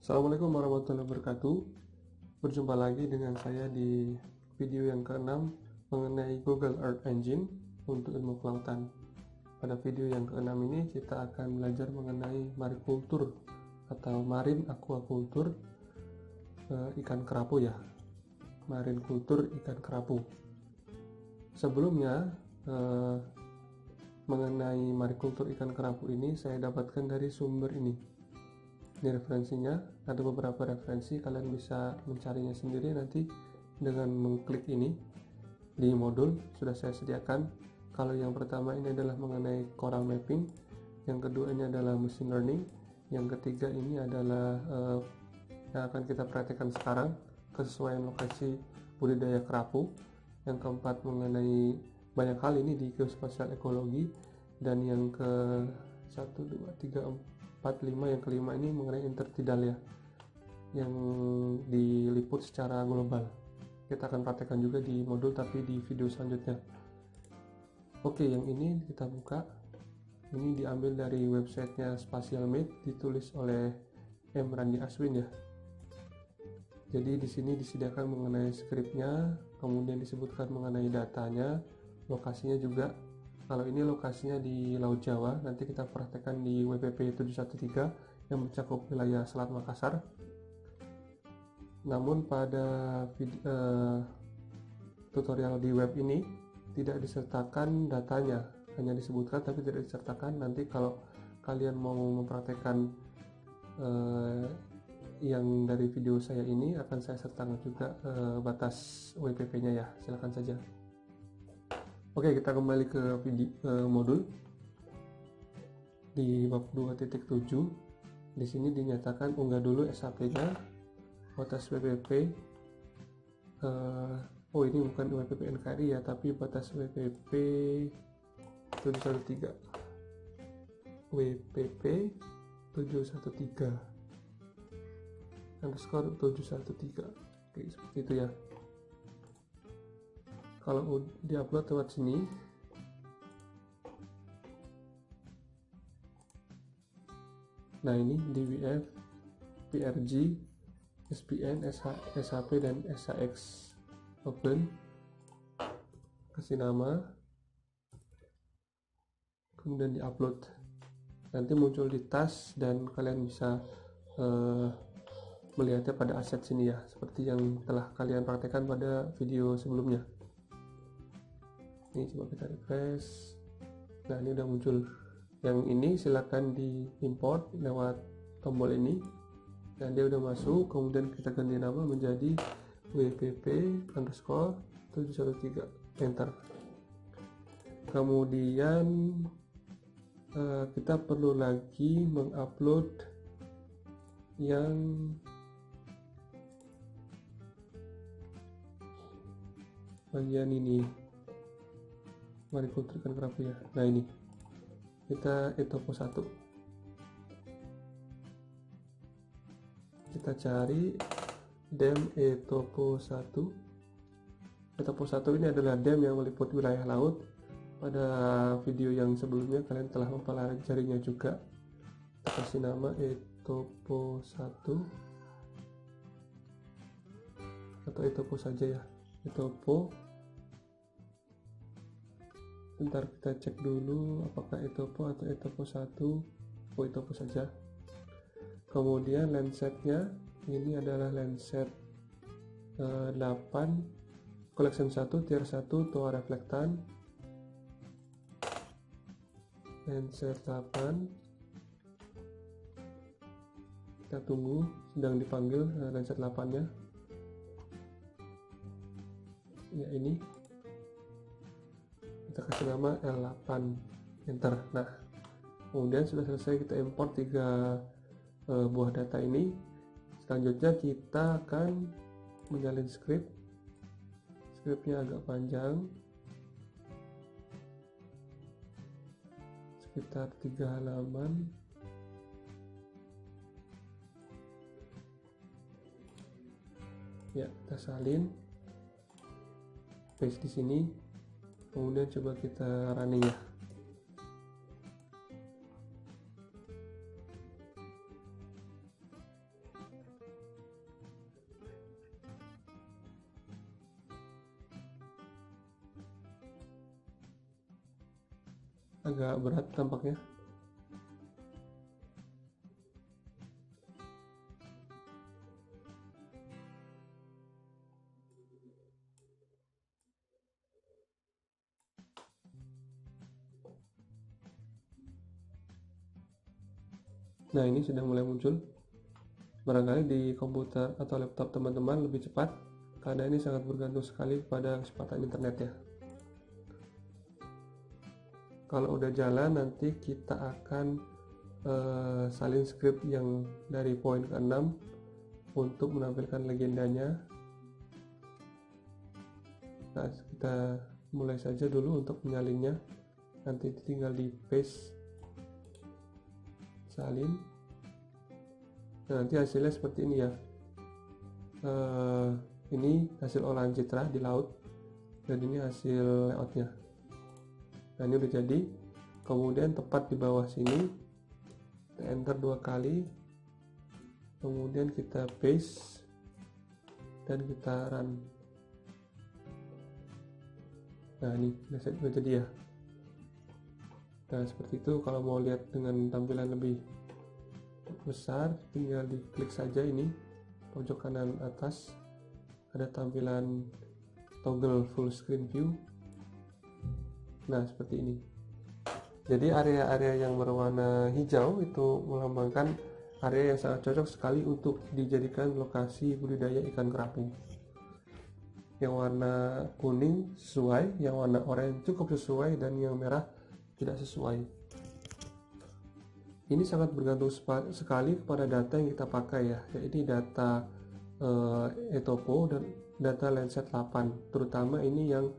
Assalamualaikum warahmatullahi wabarakatuh. Berjumpa lagi dengan saya di video yang ke-6 mengenai Google Earth Engine untuk ilmu kelautan. Pada video yang ke-6 ini kita akan belajar mengenai marikultur atau marine aquaculture, ikan kerapu ya. Marine kultur ikan kerapu. Sebelumnya mengenai marikultur ikan kerapu ini saya dapatkan dari sumber ini. Ini referensinya, ada beberapa referensi, kalian bisa mencarinya sendiri nanti dengan mengklik ini di modul sudah saya sediakan. Kalau yang pertama ini adalah mengenai coral mapping, yang kedua ini adalah machine learning, yang ketiga ini adalah yang akan kita perhatikan sekarang, kesesuaian lokasi budidaya kerapu, yang keempat mengenai banyak hal ini di geospasial ekologi, dan yang ke 1, 2, 3, 4, 5 yang kelima ini mengenai intertidal ya, yang diliput secara global. Kita akan praktekkan juga di modul tapi di video selanjutnya. Oke, yang ini kita buka. Ini diambil dari websitenya SpatialMate, ditulis oleh M. Randi Aswin ya. Jadi di sini disediakan mengenai skripnya, kemudian disebutkan mengenai datanya, lokasinya juga. Kalau ini lokasinya di Laut Jawa, nanti kita praktekkan di WPP 713 yang mencakup wilayah Selat Makassar. Namun pada tutorial di web ini tidak disertakan datanya, hanya disebutkan tapi tidak disertakan. Nanti kalau kalian mau mempraktekkan yang dari video saya ini, akan saya sertakan juga batas WPP-nya ya, silakan saja. Oke, kita kembali ke modul di bab 2.7. Di sini dinyatakan unggah dulu SAP-nya, batas WPP. Ini bukan WPP NKRI ya, tapi batas WPP 713. WPP 713 underscore 713. Oke, seperti itu ya. Kalau diupload lewat sini, nah ini DWF, PRG, SPN, SHP, dan SHX. Open, kasih nama, kemudian diupload. Nanti muncul di task dan kalian bisa melihatnya pada aset sini ya, seperti yang telah kalian praktekkan pada video sebelumnya. Ini coba kita refresh. Nah, ini udah muncul. Yang ini silakan di import lewat tombol ini, dan dia udah masuk. Kemudian kita ganti nama menjadi WPP underscore 713, enter. Kemudian kita perlu lagi mengupload yang bagian ini, marikultur ikan kerapu ya. Nah ini kita etopo 1, kita cari dam etopo 1. Etopo 1 ini adalah dam yang meliput wilayah laut. Pada video yang sebelumnya kalian telah mempelajarinya juga. Kita kasih nama etopo 1 atau etopo saja ya, etopo. Bentar, kita cek dulu apakah etopo atau etopo 1. Etopo saja. Kemudian Landsat-nya ini adalah Landsat 8 Collection 1 Tier 1 Toa Reflektan. Landsat 8, kita tunggu, sedang dipanggil Landsat 8 nya ya. Ini kita kasih nama L8, enter. Nah, kemudian sudah selesai kita import 3 buah data ini. Selanjutnya kita akan menyalin skripnya agak panjang, sekitar 3 halaman. Ya, kita salin, paste di sini. Kemudian coba kita running ya. agak berat tampaknya. Nah, ini sudah mulai muncul. Barangkali di komputer atau laptop teman-teman lebih cepat, karena ini sangat bergantung sekali pada kecepatan internet ya. Kalau udah jalan, nanti kita akan salin script yang dari poin ke-6 untuk menampilkan legendanya. Nah, kita mulai saja dulu untuk menyalinnya. Nanti tinggal di paste, salin. Nah, nanti hasilnya seperti ini ya. Ini hasil olahan citra di laut, dan ini hasil layoutnya. Nah, ini udah jadi. Kemudian tepat di bawah sini kita enter 2 kali, kemudian kita paste dan kita run. Nah, ini udah jadi ya. Nah, seperti itu. Kalau mau lihat dengan tampilan lebih besar, tinggal diklik saja ini pojok kanan atas, ada tampilan toggle full screen view. Nah, seperti ini. Jadi area-area yang berwarna hijau itu melambangkan area yang sangat cocok sekali untuk dijadikan lokasi budidaya ikan kerapu. Yang warna kuning sesuai, yang warna oranye cukup sesuai, dan yang merah tidak sesuai. Ini sangat bergantung sekali kepada data yang kita pakai ya, yaitu data eTopo dan data Landsat 8, terutama ini yang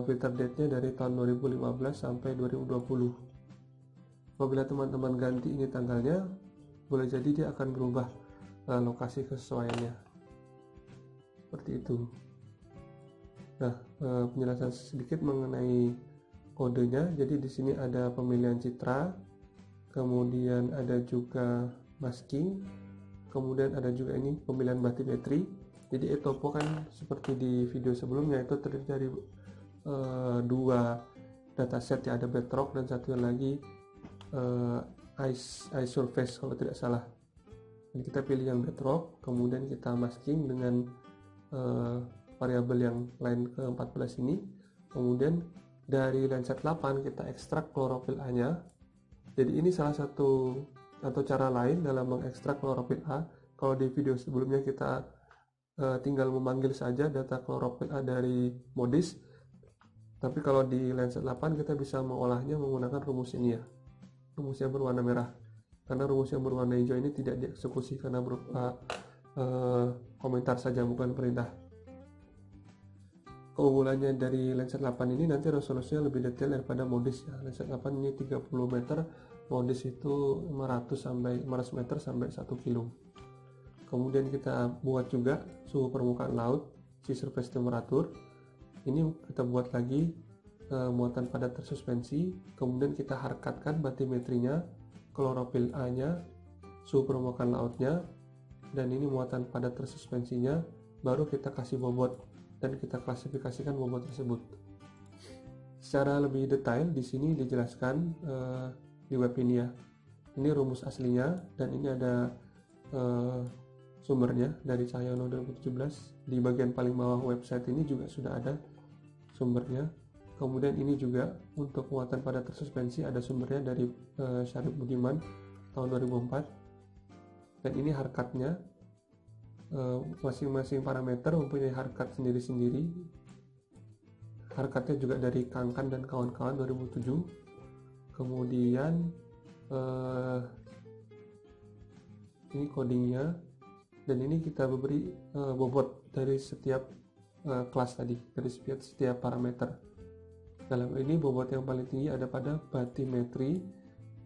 filter date-nya dari tahun 2015 sampai 2020. Apabila teman-teman ganti ini tanggalnya, boleh jadi dia akan berubah lokasi kesesuaiannya. Seperti itu. Nah, penjelasan sedikit mengenai kodenya. Jadi di sini ada pemilihan citra, kemudian ada juga masking, kemudian ada juga ini pemilihan bathymetry. Jadi eTopo kan seperti di video sebelumnya itu terdiri dari 2 dataset ya, ada bedrock dan satu lagi ice surface kalau tidak salah. Dan kita pilih yang bedrock, kemudian kita masking dengan variabel yang lain ke-14 ini. Kemudian dari Landsat 8 kita ekstrak klorofil A-nya. Jadi ini salah satu atau cara lain dalam mengekstrak klorofil A. Kalau di video sebelumnya kita tinggal memanggil saja data klorofil A dari MODIS, tapi kalau di Landsat 8 kita bisa mengolahnya menggunakan rumus ini ya, rumus yang berwarna merah, karena rumus yang berwarna hijau ini tidak dieksekusi karena berupa komentar saja, bukan perintah. Keunggulannya dari Landsat 8 ini nanti resolusinya lebih detail daripada MODIS ya. Landsat 8 ini 30 meter, MODIS itu 500 meter sampai 1 kilo. Kemudian kita buat juga suhu permukaan laut, sea surface temperature. Ini kita buat lagi muatan padat tersuspensi, kemudian kita harkatkan bathymetry-nya, klorofil A-nya, suhu permukaan lautnya, dan ini muatan padat tersuspensinya. Baru kita kasih bobot dan kita klasifikasikan bobot tersebut. Secara lebih detail di sini dijelaskan di web ini ya. Ini rumus aslinya, dan ini ada sumbernya dari Cahyono 2017. Di bagian paling bawah website ini juga sudah ada sumbernya. Kemudian ini juga untuk muatan padat tersuspensi ada sumbernya dari Syarif Budiman tahun 2004. Dan ini harkatnya, masing-masing parameter mempunyai harkat sendiri-sendiri. Harkatnya juga dari Kangkan dan kawan-kawan 2007. Kemudian ini codingnya, dan ini kita beri bobot dari setiap kelas tadi, dari setiap parameter. Dalam ini bobot yang paling tinggi ada pada bathymetry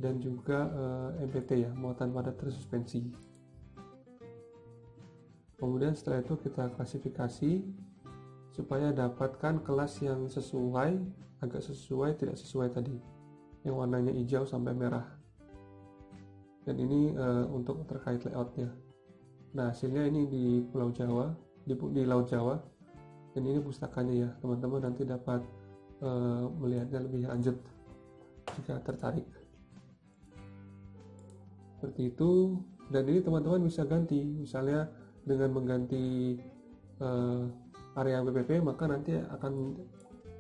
dan juga MPT ya, muatan padat tersuspensi. Kemudian setelah itu kita klasifikasi supaya dapatkan kelas yang sesuai, agak sesuai, tidak sesuai tadi, yang warnanya hijau sampai merah. Dan ini untuk terkait layoutnya. Nah, hasilnya ini di Pulau Jawa, di Laut Jawa, dan ini pustakanya ya, teman-teman nanti dapat melihatnya lebih lanjut. jika tertarik. Seperti itu, dan ini teman-teman bisa ganti, misalnya dengan mengganti area WPP, maka nanti akan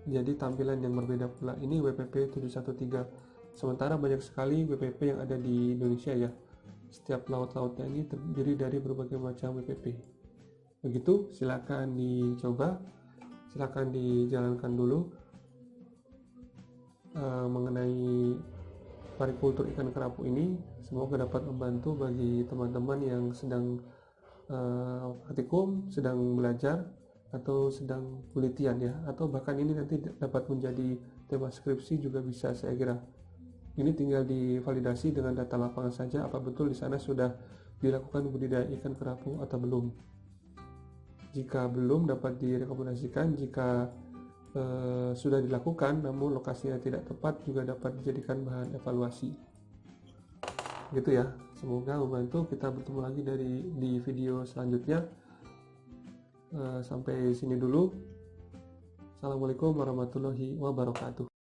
jadi tampilan yang berbeda pula. Ini WPP 713, sementara banyak sekali WPP yang ada di Indonesia ya. Setiap laut-lautnya ini terdiri dari berbagai macam WPP. Begitu, silakan dicoba, silakan dijalankan dulu mengenai marikultur ikan kerapu ini. Semoga dapat membantu bagi teman-teman yang sedang praktikum, sedang belajar, atau sedang penelitian ya, atau bahkan ini nanti dapat menjadi tema skripsi juga bisa, saya kira. Ini tinggal divalidasi dengan data lapangan saja, apa betul di sana sudah dilakukan budidaya ikan kerapu atau belum. Jika belum, dapat direkomendasikan. Jika sudah dilakukan namun lokasinya tidak tepat, juga dapat dijadikan bahan evaluasi. Gitu ya, semoga membantu. Kita bertemu lagi di video selanjutnya. Sampai sini dulu. Assalamualaikum warahmatullahi wabarakatuh.